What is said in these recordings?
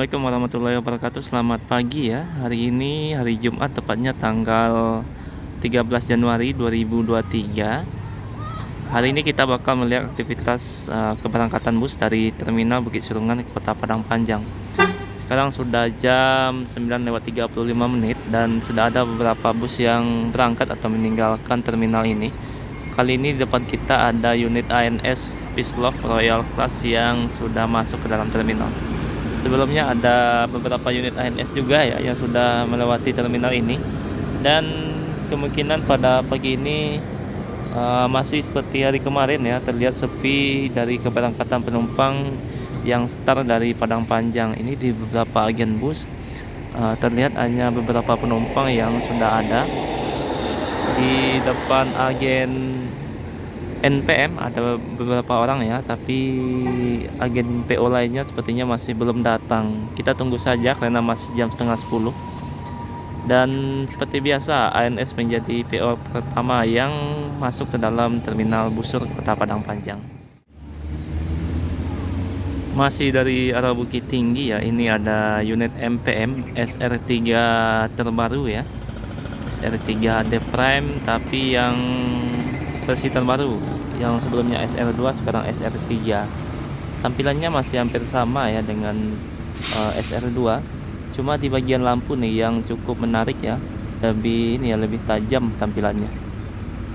Assalamualaikum warahmatullahi wabarakatuh. Selamat pagi ya. Hari ini hari Jumat, tepatnya tanggal 13 Januari 2023. Hari ini kita bakal melihat aktivitas keberangkatan bus dari Terminal Bukit Serungan ke Kota Padang Panjang. Sekarang sudah jam 9:35 dan sudah ada beberapa bus yang berangkat atau meninggalkan terminal ini. Kali ini di depan kita ada unit ANS Peace Love Royal Class yang sudah masuk ke dalam terminal. Sebelumnya ada beberapa unit ANS juga ya yang sudah melewati terminal ini, dan kemungkinan pada pagi ini masih seperti hari kemarin ya, terlihat sepi dari keberangkatan penumpang yang start dari Padang Panjang. Ini di beberapa agen bus terlihat hanya beberapa penumpang yang sudah ada. Di depan agen NPM ada beberapa orang ya, tapi agen PO lainnya sepertinya masih belum datang. Kita tunggu saja karena masih jam setengah 10. Dan seperti biasa, ANS menjadi PO pertama yang masuk ke dalam terminal Busur Kota Padang Panjang. Masih dari arah Bukit Tinggi ya, ini ada unit MPM SR3 terbaru ya, SR3 HD Prime, tapi yang versi terbaru. Yang sebelumnya SR2, sekarang SR3. Tampilannya masih hampir sama ya dengan SR2, cuma di bagian lampu nih yang cukup menarik ya, lebih tajam tampilannya.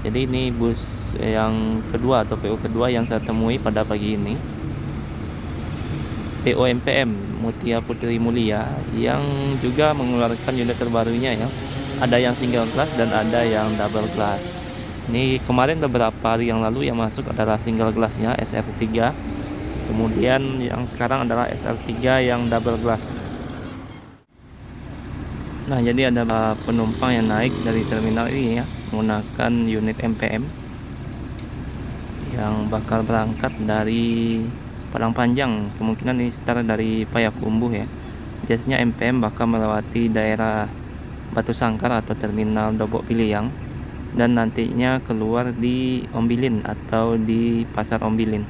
Jadi ini bus yang kedua atau PO kedua yang saya temui pada pagi ini, PO MPM Mutia Putri Mulia, yang juga mengeluarkan unit terbarunya ya. Ada yang single class dan ada yang double class. Ini kemarin beberapa hari yang lalu yang masuk adalah single glassnya SR3, kemudian yang sekarang adalah SR3 yang double glass. Nah, jadi ada penumpang yang naik dari terminal ini ya, menggunakan unit MPM yang bakal berangkat dari Padang Panjang. Kemungkinan ini start dari Payakumbuh ya. Biasanya MPM bakal melewati daerah Batu Sangkar atau terminal Dobok Piliang, dan nantinya keluar di Ombilin atau di Pasar Ombilin.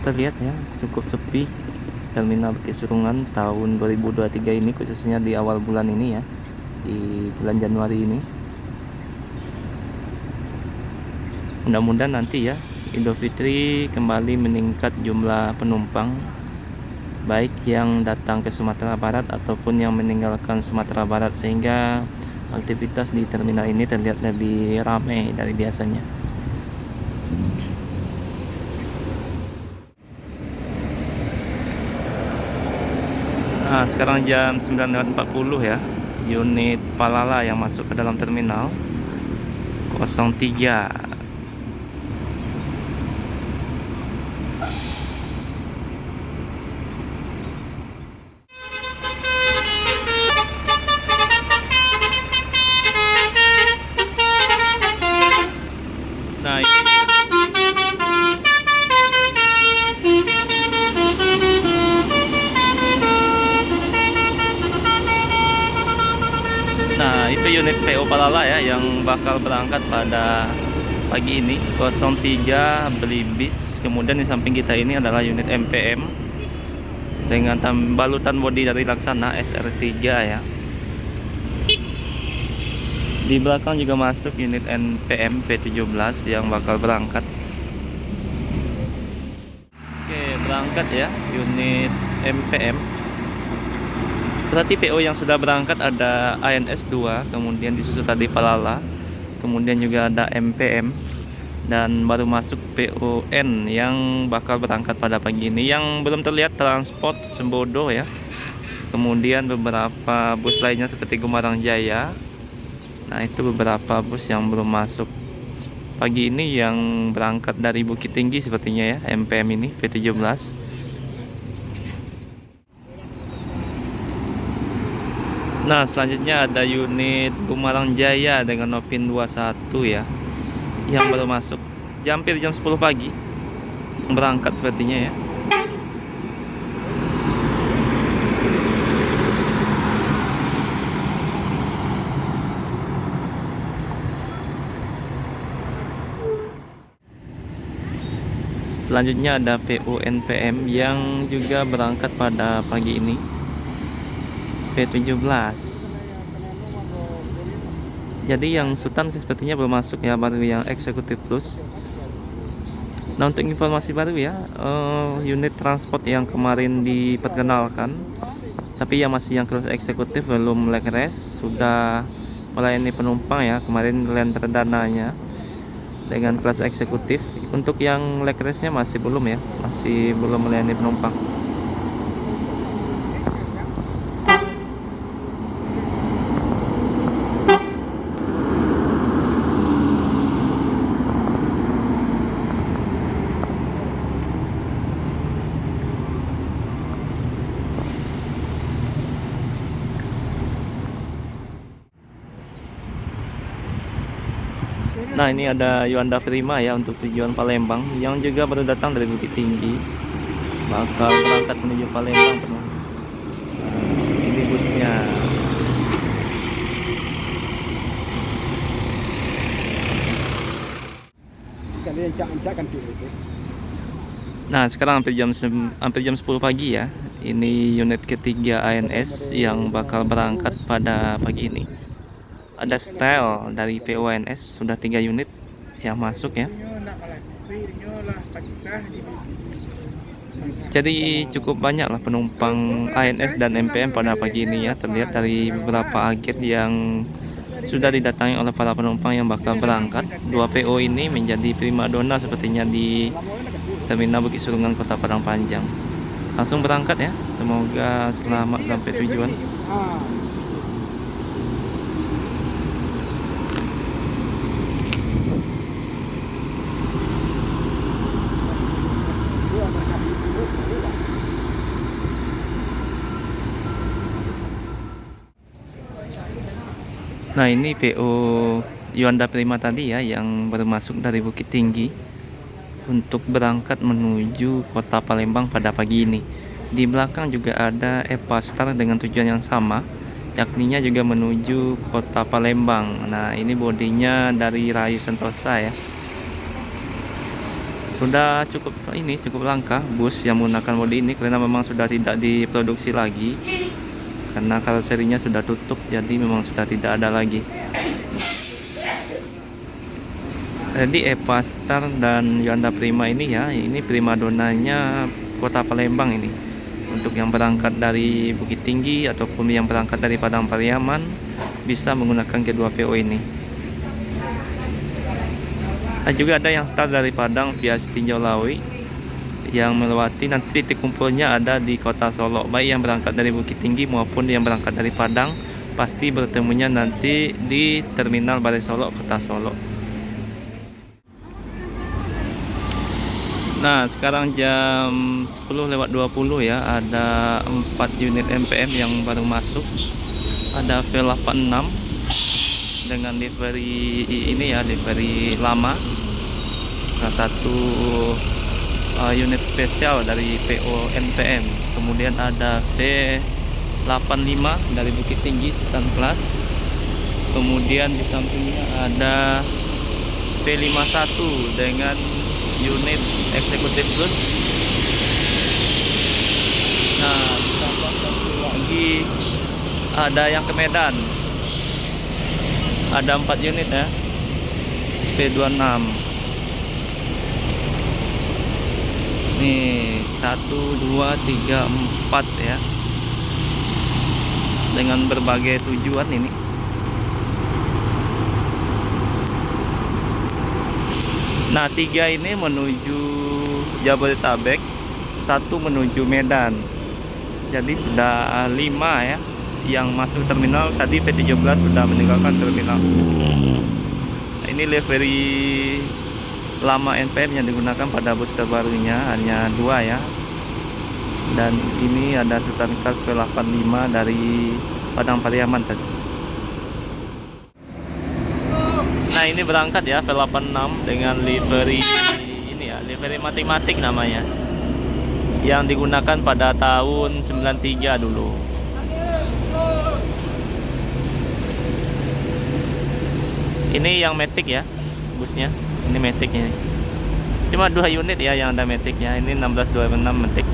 Terlihat ya, cukup sepi terminal Bukit Serungan tahun 2023 ini, khususnya di awal bulan ini ya, di bulan Januari ini. Mudah-mudahan nanti ya Idul Fitri kembali meningkat jumlah penumpang, baik yang datang ke Sumatera Barat ataupun yang meninggalkan Sumatera Barat, sehingga aktivitas di terminal ini terlihat lebih ramai dari biasanya. Nah, sekarang jam 9:40 ya, unit Palala yang masuk ke dalam terminal 03. Nah, itu unit PO Palala ya yang bakal berangkat pada pagi ini 03 Belibis. Kemudian di samping kita ini adalah unit MPM dengan balutan bodi dari Laksana SR3 ya. Di belakang juga masuk unit NPM V17 yang bakal berangkat. Oke, berangkat ya unit MPM. Berarti PO yang sudah berangkat ada ANS 2, kemudian disusul tadi Palala, kemudian juga ada MPM, dan baru masuk PON yang bakal berangkat pada pagi ini. Yang belum terlihat Transport Sembodo ya. Kemudian beberapa bus lainnya seperti Gumarang Jaya. Nah, itu beberapa bus yang belum masuk pagi ini yang berangkat dari Bukit Tinggi sepertinya ya, MPM ini V17. Nah, selanjutnya ada unit Gumarang Jaya dengan Nopin 21 ya, yang baru masuk hampir jam 10 pagi berangkat sepertinya ya. Selanjutnya ada PO NPM yang juga berangkat pada pagi ini, V17. Jadi yang Sultan sepertinya belum masuk ya, baru yang Eksekutif Plus. Nah, untuk informasi baru ya, unit transport yang kemarin diperkenalkan, tapi yang masih yang kelas eksekutif belum leg race, sudah melayani penumpang ya. Kemarin land perdananya dengan kelas eksekutif. Untuk yang leg race-nya masih belum ya, masih belum melayani penumpang. Nah, ini ada Yuanda Prima ya untuk tujuan Palembang yang juga baru datang dari Bukit Tinggi, bakal berangkat menuju Palembang teman. Ini busnya. Nah, sekarang hampir jam 10 pagi ya. Ini unit ketiga ANS yang bakal berangkat pada pagi ini. Ada style dari PONS, sudah 3 unit yang masuk ya. Jadi cukup banyak lah penumpang ANS dan MPM pada pagi ini ya. Terlihat dari beberapa agen yang sudah didatangi oleh para penumpang yang bakal berangkat. 2 PO ini menjadi primadona sepertinya di Terminal Bukit Surungan Kota Padang Panjang. Langsung berangkat ya. Semoga selamat sampai tujuan. Nah, ini PO Yuanda Prima tadi ya, yang baru masuk dari Bukit Tinggi untuk berangkat menuju Kota Palembang pada pagi ini. Di belakang juga ada Epastar dengan tujuan yang sama, yakninya juga menuju Kota Palembang. Nah, ini bodinya dari Rayu Sentosa ya. Sudah cukup langka bus yang menggunakan bodi ini karena memang sudah tidak diproduksi lagi, karena karoserinya sudah tutup, jadi memang sudah tidak ada lagi. Jadi Epastar dan Yuanda Prima ini ya, ini primadonanya Kota Palembang ini. Untuk yang berangkat dari Bukit Tinggi ataupun yang berangkat dari Padang Pariaman bisa menggunakan kedua PO ini. Nah, juga ada yang start dari Padang via Tinjau Lawi yang melewati, nanti titik kumpulnya ada di Kota Solo. Baik yang berangkat dari Bukit Tinggi maupun yang berangkat dari Padang pasti bertemunya nanti di Terminal Balai Solo, Kota Solo. Nah, sekarang jam 10:20 ya, ada 4 unit MPM yang baru masuk. Ada V86 dengan livery ini ya, livery lama. Salah satu unit spesial dari PO NPM. Kemudian ada V85 dari Bukit Tinggi Sultan Kelas. Kemudian di sampingnya ada V51 dengan unit Eksekutif Plus. Nah, ditambah satu lagi ada yang ke Medan. Ada 4 unit ya, V26. Nih 1, 2, 3, 4 ya, dengan berbagai tujuan ini. Nah, 3 ini menuju Jabodetabek, 1 menuju Medan. Jadi sudah 5 ya yang masuk terminal. Tadi V17 sudah meninggalkan terminal. Nah, ini livery lama NPM yang digunakan pada bus terbarunya hanya 2 ya. Dan ini ada Sultan Kelas V85 dari Padang Pariaman tadi. Nah, ini berangkat ya V86 dengan livery ini ya, livery matematik namanya, yang digunakan pada tahun 93 dulu. Ini yang Matic ya busnya, ini Matic ini. Cuma 2 unit ya yang ada metiknya. Ini 1626 metik.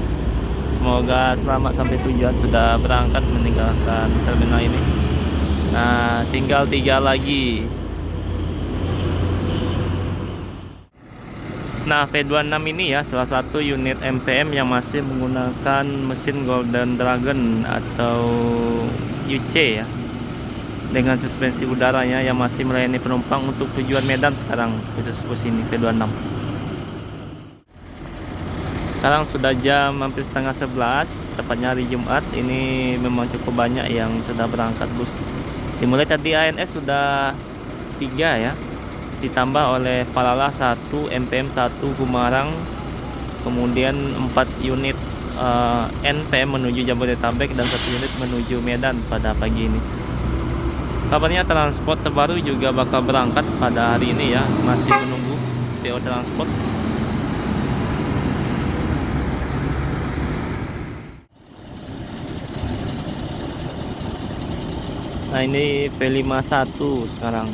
Semoga selamat sampai tujuan, sudah berangkat meninggalkan terminal ini. Nah, tinggal 3 lagi. Nah, V26 ini ya salah satu unit MPM yang masih menggunakan mesin Golden Dragon atau UC ya, dengan suspensi udaranya yang masih melayani penumpang untuk tujuan Medan sekarang, khusus bus ini V26. Sekarang sudah jam hampir setengah 11, tepatnya hari Jumat. Ini memang cukup banyak yang sudah berangkat bus. Dimulai tadi ANS sudah 3 ya, ditambah oleh Palala 1, MPM 1 Gumarang, kemudian 4 unit NPM menuju Jabodetabek dan 1 unit menuju Medan pada pagi ini. Kabarnya transport terbaru juga bakal berangkat pada hari ini ya, masih menunggu PO transport. Nah, ini V51 sekarang.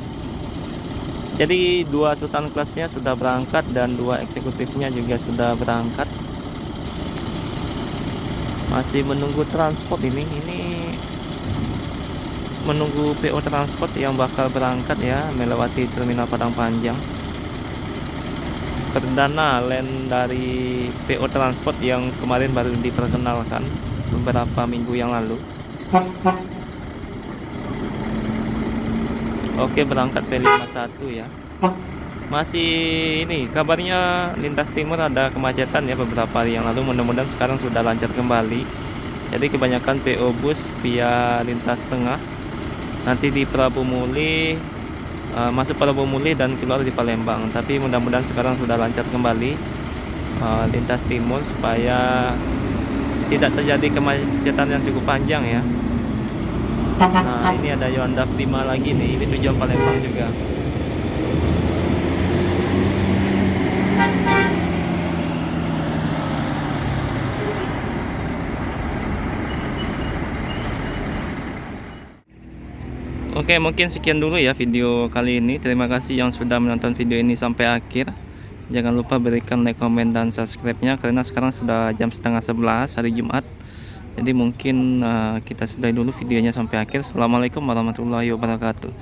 Jadi 2 Sultan kelasnya sudah berangkat dan 2 eksekutifnya juga sudah berangkat. Masih menunggu transport ini menunggu PO transport yang bakal berangkat ya, melewati terminal Padang Panjang. Perdana land dari PO transport yang kemarin baru diperkenalkan beberapa minggu yang lalu. Oke, berangkat V51 ya. Masih ini kabarnya lintas timur ada kemacetan ya beberapa hari yang lalu. Mudah-mudahan sekarang sudah lancar kembali. Jadi kebanyakan PO bus via lintas tengah, nanti di Prabu Muli, masuk Prabu Muli dan keluar di Palembang. Tapi mudah-mudahan sekarang sudah lancar kembali lintas timur supaya tidak terjadi kemacetan yang cukup panjang ya. Nah, ini ada Yonda Prima lagi nih, ini tujuan Palembang juga. Oke, mungkin sekian dulu ya video kali ini. Terima kasih yang sudah menonton video ini sampai akhir. Jangan lupa berikan like, komen, dan subscribe-nya, karena sekarang sudah jam setengah 11 hari Jumat. Jadi mungkin kita sudahi dulu videonya sampai akhir. Assalamualaikum warahmatullahi wabarakatuh.